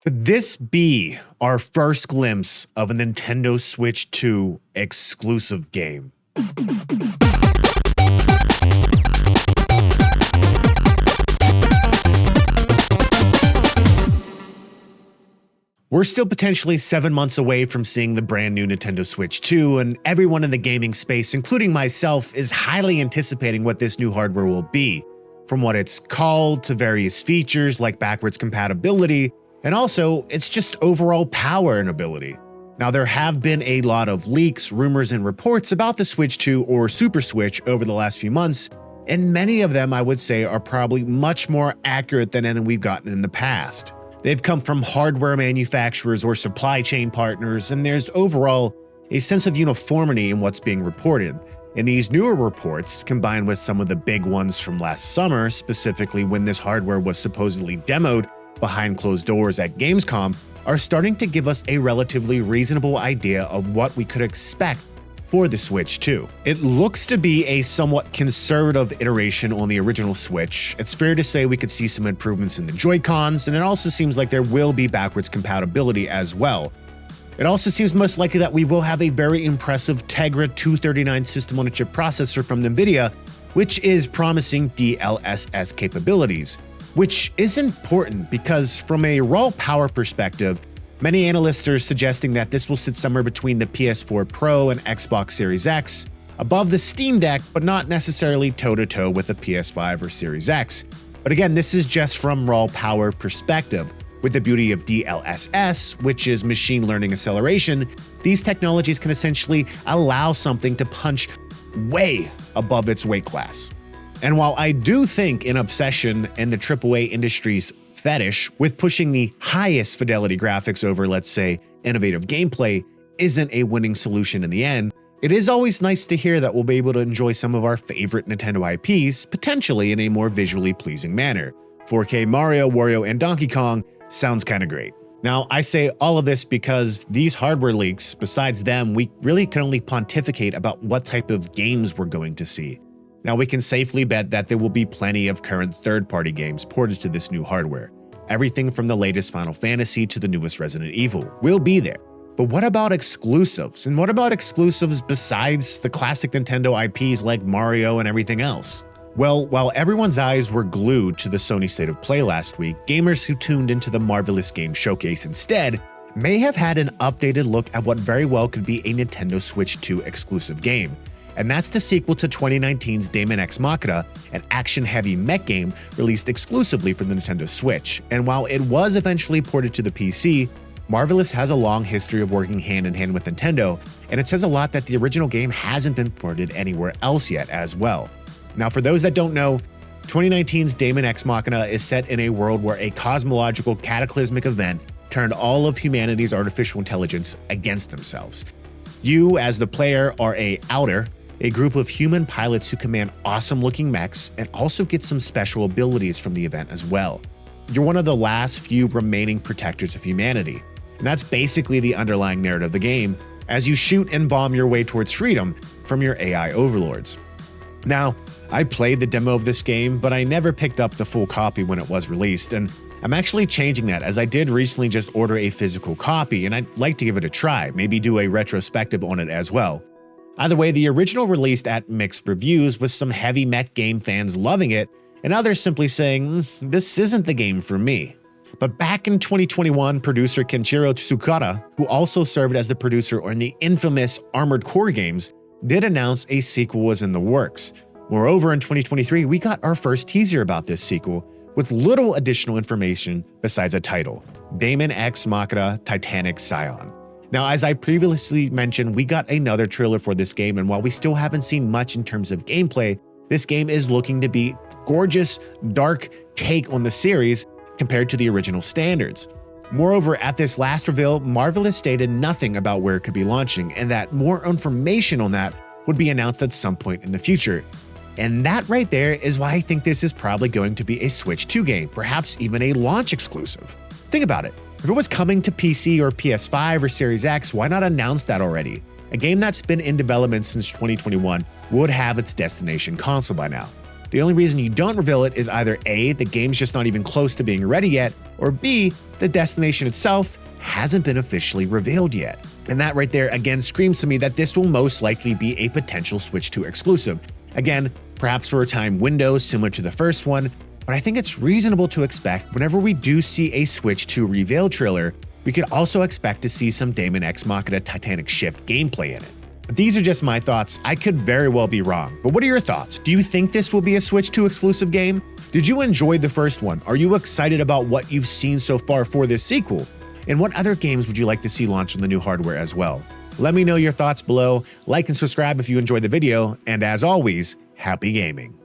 Could this be our first glimpse of a Nintendo Switch 2 exclusive game? We're still potentially 7 months away from seeing the brand new Nintendo Switch 2, and everyone in the gaming space, including myself, is highly anticipating what this new hardware will be, from what it's called to various features like backwards compatibility, and also its just overall power and ability. Now, there have been a lot of leaks, rumors, and reports about the Switch 2 or Super Switch over the last few months, and many of them I would say are probably much more accurate than any we've gotten in the past. They've come from hardware manufacturers or supply chain partners, and there's overall a sense of uniformity in what's being reported. And these newer reports, combined with some of the big ones from last summer, specifically when this hardware was supposedly demoed behind closed doors at Gamescom, are starting to give us a relatively reasonable idea of what we could expect for the Switch 2. It looks to be a somewhat conservative iteration on the original Switch. It's fair to say we could see some improvements in the Joy-Cons, and it also seems like there will be backwards compatibility as well. It also seems most likely that we will have a very impressive Tegra 239 system-on-a-chip processor from NVIDIA, which is promising DLSS capabilities, which is important because from a raw power perspective, many analysts are suggesting that this will sit somewhere between the PS4 Pro and Xbox Series X, above the Steam Deck, but not necessarily toe-to-toe with the PS5 or Series X. But again, this is just from raw power perspective. With the beauty of DLSS, which is machine learning acceleration, these technologies can essentially allow something to punch way above its weight class. And while I do think an obsession in the AAA industry's fetish with pushing the highest fidelity graphics over, let's say, innovative gameplay isn't a winning solution in the end, it is always nice to hear that we'll be able to enjoy some of our favorite Nintendo IPs, potentially in a more visually pleasing manner. 4K Mario, Wario, and Donkey Kong sounds kinda great. Now, I say all of this because these hardware leaks, besides them, we really can only pontificate about what type of games we're going to see. Now, we can safely bet that there will be plenty of current third-party games ported to this new hardware. Everything from the latest Final Fantasy to the newest Resident Evil will be there. But what about exclusives? And what about exclusives besides the classic Nintendo IPs like Mario and everything else? Well, while everyone's eyes were glued to the Sony State of Play last week, gamers who tuned into the Marvelous Game Showcase instead may have had an updated look at what very well could be a Nintendo Switch 2 exclusive game. And that's the sequel to 2019's Daemon X Machina, an action-heavy mech game released exclusively for the Nintendo Switch. And while it was eventually ported to the PC, Marvelous has a long history of working hand-in-hand with Nintendo, and it says a lot that the original game hasn't been ported anywhere else yet as well. Now, for those that don't know, 2019's Daemon X Machina is set in a world where a cosmological cataclysmic event turned all of humanity's artificial intelligence against themselves. You, as the player, are a Outer, a group of human pilots who command awesome-looking mechs and also get some special abilities from the event as well. You're one of the last few remaining protectors of humanity, and that's basically the underlying narrative of the game, as you shoot and bomb your way towards freedom from your AI overlords. Now, I played the demo of this game, but I never picked up the full copy when it was released, and I'm actually changing that as I did recently just order a physical copy, and I'd like to give it a try, maybe do a retrospective on it as well. Either way, the original released at mixed reviews, with some heavy mech game fans loving it, and others simply saying, this isn't the game for me. But back in 2021, producer Kenshiro Tsukada, who also served as the producer on the infamous Armored Core games, did announce a sequel was in the works. Moreover, in 2023, we got our first teaser about this sequel, with little additional information besides a title, Daemon X Machina Titanic Scion. Now, as I previously mentioned, we got another trailer for this game, and while we still haven't seen much in terms of gameplay, this game is looking to be gorgeous, dark take on the series compared to the original standards. Moreover, at this last reveal, Marvelous stated nothing about where it could be launching, and that more information on that would be announced at some point in the future. And that right there is why I think this is probably going to be a Switch 2 game, perhaps even a launch exclusive. Think about it. If it was coming to PC or PS5 or Series X, why not announce that already? A game that's been in development since 2021 would have its destination console by now. The only reason you don't reveal it is either A, the game's just not even close to being ready yet, or B, the destination itself hasn't been officially revealed yet. And that right there again screams to me that this will most likely be a potential Switch 2 exclusive. Again, perhaps for a time window similar to the first one, but I think it's reasonable to expect whenever we do see a Switch 2 reveal trailer, we could also expect to see some Daemon X Machina Titanic Shift gameplay in it. But these are just my thoughts. I could very well be wrong. But what are your thoughts? Do you think this will be a Switch 2 exclusive game? Did you enjoy the first one? Are you excited about what you've seen so far for this sequel? And what other games would you like to see launch on the new hardware as well? Let me know your thoughts below, like and subscribe if you enjoyed the video, and as always, happy gaming.